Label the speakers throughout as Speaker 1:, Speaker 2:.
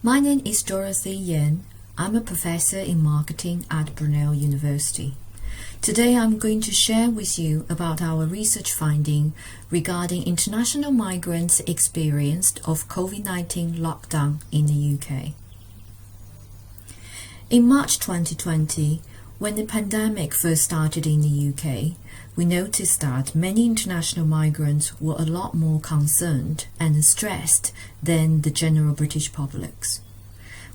Speaker 1: My name is Dorothy Yan. I'm a professor in marketing at Brunel University. Today I'm going to share with you about our research finding regarding international migrants' experience of Covid-19 lockdown in the UK. In March 2020, when the pandemic first started in the UK, we noticed that many international migrants were a lot more concerned and stressed than the general British public.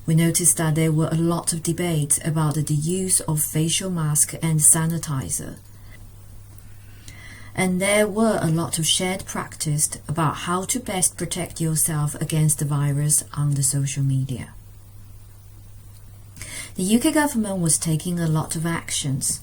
Speaker 1: We noticed that there were a lot of debates about the use of facial mask and sanitizer. And there were a lot of shared practice about how to best protect yourself against the virus on the social media. The UK government was taking a lot of actions.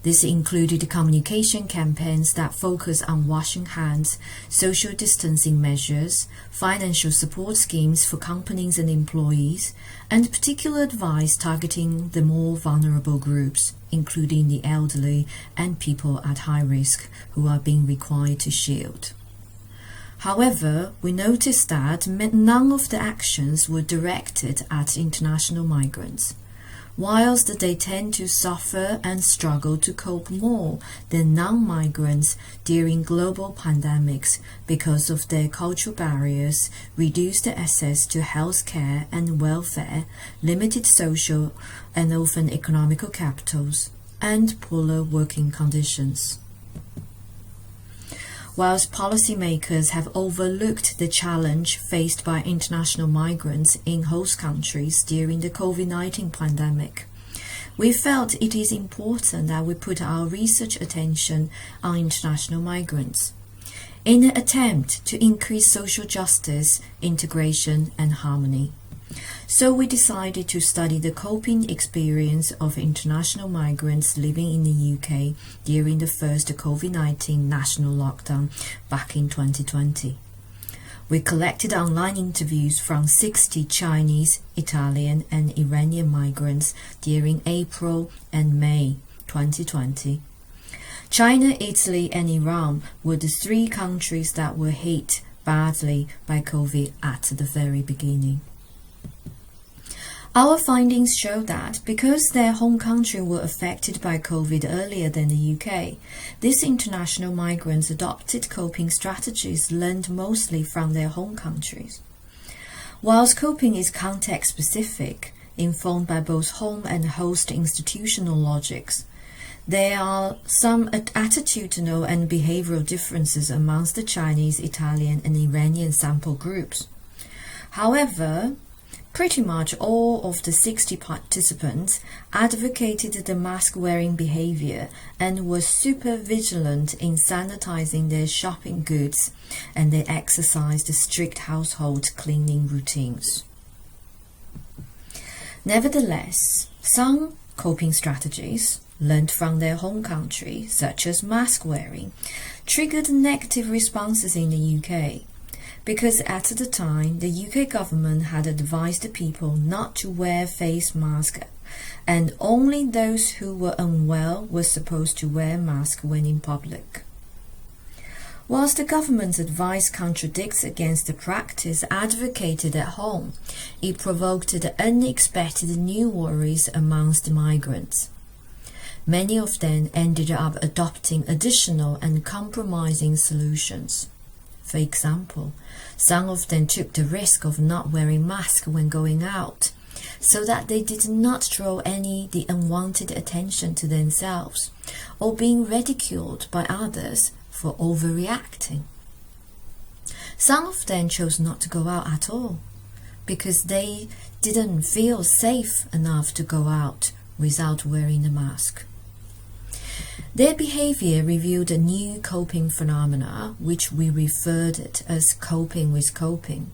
Speaker 1: This included communication campaigns that focus on washing hands, social distancing measures, financial support schemes for companies and employees, and particular advice targeting the more vulnerable groups, including the elderly and people at high risk who are being required to shield. However, we noticed that none of the actions were directed at international migrants, whilst they tend to suffer and struggle to cope more than non-migrants during global pandemics because of their cultural barriers, reduced access to health care and welfare, limited social and often economical capitals, and poorer working conditions. Whilst policymakers have overlooked the challenge faced by international migrants in host countries during the COVID-19 pandemic, we felt it is important that we put our research attention on international migrants in an attempt to increase social justice, integration, and harmony. So we decided to study the coping experience of international migrants living in the UK during the first COVID-19 national lockdown back in 2020. We collected online interviews from 60 Chinese, Italian, and Iranian migrants during April and May 2020. China, Italy, and Iran were the three countries that were hit badly by COVID at the very beginning. Our findings show that because their home country were affected by COVID earlier than the UK, these international migrants adopted coping strategies learned mostly from their home countries. Whilst coping is context-specific, informed by both home and host institutional logics, there are some attitudinal and behavioral differences amongst the Chinese, Italian, and Iranian sample groups. However, pretty much all of the 60 participants advocated the mask-wearing behavior and were super vigilant in sanitizing their shopping goods, and they exercised strict household cleaning routines. Nevertheless, some coping strategies learned from their home country, such as mask-wearing, triggered negative responses in the UK. Because at the time, the UK government had advised people not to wear face masks, and only those who were unwell were supposed to wear masks when in public. Whilst the government's advice contradicts against the practice advocated at home, it provoked unexpected new worries amongst the migrants. Many of them ended up adopting additional and compromising solutions. For example, some of them took the risk of not wearing masks when going out, so that they did not draw the unwanted attention to themselves, or being ridiculed by others for overreacting. Some of them chose not to go out at all, because they didn't feel safe enough to go out without wearing a mask. Their behavior revealed a new coping phenomena, which we referred to as coping with coping.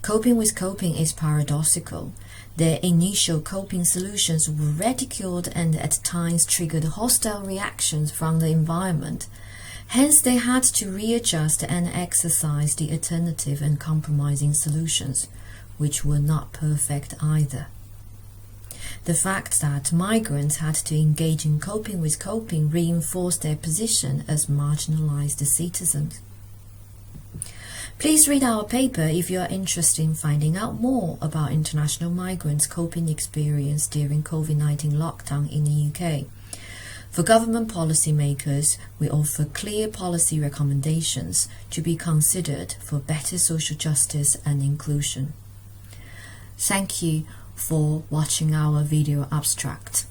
Speaker 1: Coping with coping is paradoxical. Their initial coping solutions were ridiculed and at times triggered hostile reactions from the environment. Hence, they had to readjust and exercise the alternative and compromising solutions, which were not perfect either. The fact that migrants had to engage in coping with coping reinforced their position as marginalized citizens. Please read our paper if you are interested in finding out more about international migrants' coping experience during COVID-19 lockdown in the UK. For government policymakers, we offer clear policy recommendations to be considered for better social justice and inclusion. Thank you for watching our video abstract.